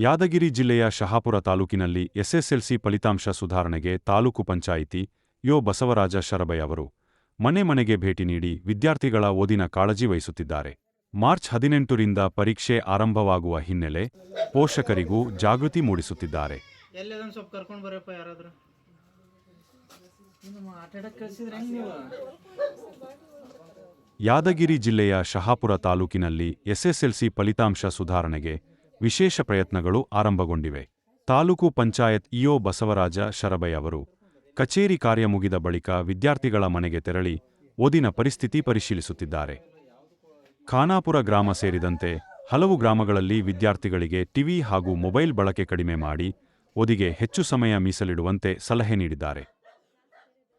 ಯಾದಗಿರಿ ಜಿಲ್ಲೆಯ ಶಹಾಪುರ ತಾಲೂಕಿನಲ್ಲಿ ಎಸ್ಎಸ್ಎಲ್ಸಿ ಫಲಿತಾಂಶ ಸುಧಾರಣೆಗೆ ತಾಲೂಕು ಪಂಚಾಯಿತಿ ಯೋ ಬಸವರಾಜ ಶರಬೈ ಅವರು ಮನೆ ಮನೆಗೆ ಭೇಟಿ ನೀಡಿ ವಿದ್ಯಾರ್ಥಿಗಳ ಓದಿನ ಕಾಳಜಿ ವಹಿಸುತ್ತಿದ್ದಾರೆ. ಮಾರ್ಚ್ 18ರಿಂದ ಪರೀಕ್ಷೆ ಆರಂಭವಾಗುವ ಹಿನ್ನೆಲೆ ಪೋಷಕರಿಗೂ ಜಾಗೃತಿ ಮೂಡಿಸುತ್ತಿದ್ದಾರೆ. ಯಾದಗಿರಿ ಜಿಲ್ಲೆಯ ಶಹಾಪುರ ತಾಲೂಕಿನಲ್ಲಿ ಎಸ್ಎಸ್ಎಲ್ಸಿ ಫಲಿತಾಂಶ ಸುಧಾರಣೆಗೆ ವಿಶೇಷ ಪ್ರಯತ್ನಗಳು ಆರಂಭಗೊಂಡಿವೆ. ತಾಲೂಕು ಪಂಚಾಯತ್ ಇಒ ಬಸವರಾಜ ಶರಬೈ ಅವರು ಕಚೇರಿ ಕಾರ್ಯ ಮುಗಿದ ಬಳಿಕ ವಿದ್ಯಾರ್ಥಿಗಳ ಮನೆಗೆ ತೆರಳಿ ಓದಿನ ಪರಿಸ್ಥಿತಿ ಪರಿಶೀಲಿಸುತ್ತಿದ್ದಾರೆ. ಖಾನಾಪುರ ಗ್ರಾಮ ಸೇರಿದಂತೆ ಹಲವು ಗ್ರಾಮಗಳಲ್ಲಿ ವಿದ್ಯಾರ್ಥಿಗಳಿಗೆ ಟಿವಿ ಹಾಗೂ ಮೊಬೈಲ್ ಬಳಕೆ ಕಡಿಮೆ ಮಾಡಿ ಓದಿಗೆ ಹೆಚ್ಚು ಸಮಯ ಮೀಸಲಿಡುವಂತೆ ಸಲಹೆ ನೀಡಿದ್ದಾರೆ.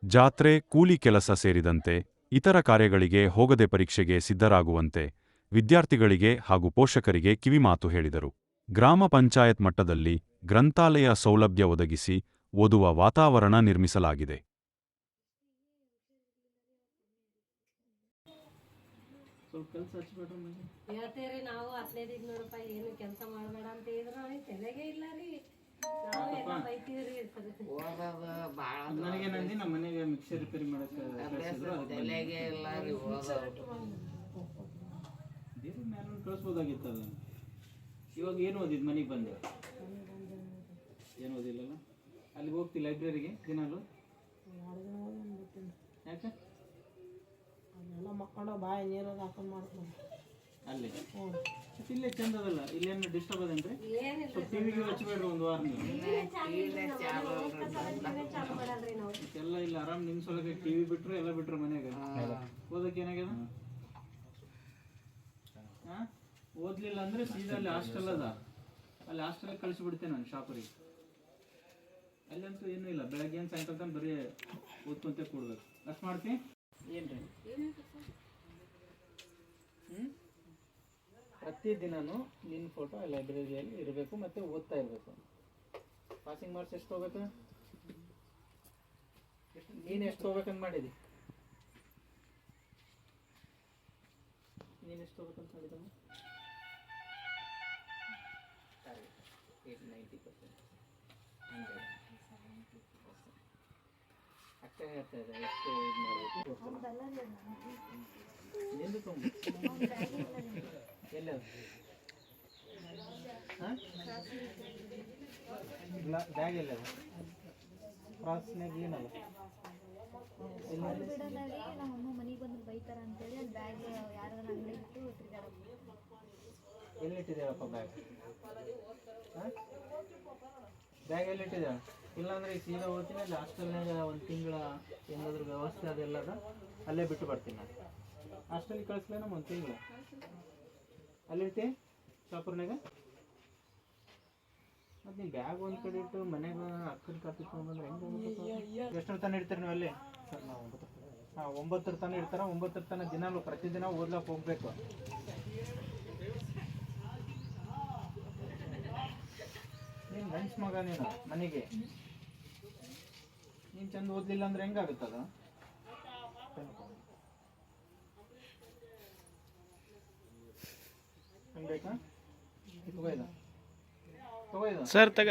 ಜಾತ್ರೆ, ಕೂಲಿ ಕೆಲಸ ಸೇರಿದಂತೆ ಇತರ ಕಾರ್ಯಗಳಿಗೆ ಹೋಗದೆ ಪರೀಕ್ಷೆಗೆ ಸಿದ್ಧರಾಗುವಂತೆ ವಿದ್ಯಾರ್ಥಿಗಳಿಗೆ ಹಾಗೂ ಪೋಷಕರಿಗೆ ಕಿವಿಮಾತು ಹೇಳಿದರು. ಗ್ರಾಮ ಪಂಚಾಯತ್ ಮಟ್ಟದಲ್ಲಿ ಗ್ರಂಥಾಲಯ ಸೌಲಭ್ಯ ಒದಗಿಸಿ ಓದುವ ವಾತಾವರಣ ನಿರ್ಮಿಸಲಾಗಿದೆ. ಕಳಿಸ್ಬೋದಾಗಿತ್ತದ. ಇವಾಗ ಏನು ಓದಿದ್ ಮನೆಗೆ ಬಂದೆ? ಏನು ಓದಿಲ್ಲಲ್ಲ. ಅಲ್ಲಿ ಹೋಗ್ತಿ ಲೈಬ್ರರಿಗೆ ದಿನಾಲು? ಯಾಕೆ? ಮಕ್ಕಳು ಬಾಯಿ ನೀರು ಹಾಕೊಂಡು ಮಾಡ್ಕೊಂಡು ಅಲ್ಲಿ ಇಲ್ಲೇ ಚಂದ ಅದಲ್ಲ. ಇಲ್ಲೇನು ಡಿಸ್ಟರ್ಬ್ ಅದೇನ್ರಿ? ಸ್ವಲ್ಪ ಟಿವಿಗೆ ಹಚ್ಚಬೇಡ್ರಿ ಒಂದು ವಾರ. ಎಲ್ಲ ಇಲ್ಲ ಆರಾಮ್ ನಿಮ್ ಸೊಲಕ್ಕೆ ಟಿವಿ ಬಿಟ್ರು ಎಲ್ಲ ಬಿಟ್ರು ಮನೆಯಾಗ ಓದಕ್ಕೆ ಏನಾಗ್ಯದ? ಓದ್ಲಿಲ್ಲ ಅಂದ್ರೆ ಸೀದಾ ಅಲ್ಲಿ ಹಾಸ್ಟೆಲ್ ಅದ, ಅಲ್ಲಿ ಹಾಸ್ಟೆಲ್ ಕಳಿಸ್ಬಿಡ್ತೇನೆ ನಾನು ಶಾಪರಿಗೆ. ಅಲ್ಲಂತೂ ಏನೂ ಇಲ್ಲ, ಬೆಳಗ್ಗೆ ಏನು ಸಾಯಂಕಾಲ ತನಕ ಬರೀ ಓದ್ಕೊಂತ ಕೂಡ್ಬೇಕು. ಅಷ್ಟು ಮಾಡ್ತಿ ಏನ್ರಿ? ಪ್ರತಿದಿನನೂ ನಿನ್ನ ಫೋಟೋ ಲೈಬ್ರರಿಯಲ್ಲಿ ಇರಬೇಕು ಮತ್ತು ಓದ್ತಾ ಇರಬೇಕು. ಪಾಸಿಂಗ್ ಮಾರ್ಕ್ಸ್ ಎಷ್ಟು ಹೋಗ್ಬೇಕು? ನೀನು ಎಷ್ಟು ಹೋಗ್ಬೇಕಂತ ಮಾಡಿದಿ? ನೀನು ಎಷ್ಟು ಹೋಗ್ಬೇಕಂತ ಮಾಡಿದಮ್ಮ? 90% ಅಷ್ಟೇ ಹೇಳ್ತಾ ಇದೆ. ಎಷ್ಟು ಇದು ಮಾಡಬೇಕು? ನಿಂದು ತುಂಬ ಎಲ್ಲ ಬ್ಯಾಗ್ ಎಲ್ಲ ಕ್ರಾಸ್ನಾಗ ಏನಲ್ಲ ಎಲ್ಲಿಟ್ಟಿದ್ದೇವಪ್ಪ ಬ್ಯಾಗ್? ಬ್ಯಾಗ್ ಎಲ್ಲಿಟ್ಟಿದ್ದೇವೆ? ಇಲ್ಲಾಂದ್ರೆ ಈ ಸೀದಾ ಹೋಗ್ತೀನಿ, ಅಲ್ಲಿ ಹಾಸ್ಟೆಲ್ನಾಗ ಒಂದು ತಿಂಗಳ ಏನಾದ್ರೂ ವ್ಯವಸ್ಥೆ ಅದೆಲ್ಲದ ಅಲ್ಲೇ ಬಿಟ್ಟು ಬರ್ತೀನಿ. ನಾನು ಹಾಸ್ಟೆಲ್ಗೆ ಕಳಿಸ್ಲೇನ ಒಂದು ತಿಂಗಳು ಅಲ್ಲಿರ್ತಿ ಶಾಪುರ್ನಾಗ. ಮತ್ತು ನೀವು ಬ್ಯಾಗ್ ಒಂದು ಕಡೆ ಇಟ್ಟು ಮನೆಗೆ ಅಕ್ಕನ ಕಾಪಿ ತೊಗೊಂಡ್ಬಂದ್ರೆ ಹೆಂಗೆ? ಎಷ್ಟರ ತನಕ ಇಡ್ತೀರಿ ನೀವು ಅಲ್ಲಿ? ಸರ್ ನಾವು 9 ತನಕ ಇರ್ತಾರೆ. 9 ತನಕ ದಿನಾಲು ಪ್ರತಿದಿನ ಓದ್ಲಕ್ಕೆ ಹೋಗ್ಬೇಕು. ನೀನು ಗಂಡ್ಸ್ ಮಗ, ನೀನು ಮನೆಗೆ ನೀನು ಚಂದ ಓದಲಿಲ್ಲ ಅಂದ್ರೆ ಹೆಂಗಾಗುತ್ತದ? ಬೇಕಾ? ಸರ್ ತಗ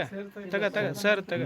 ಸರ್ ತಗ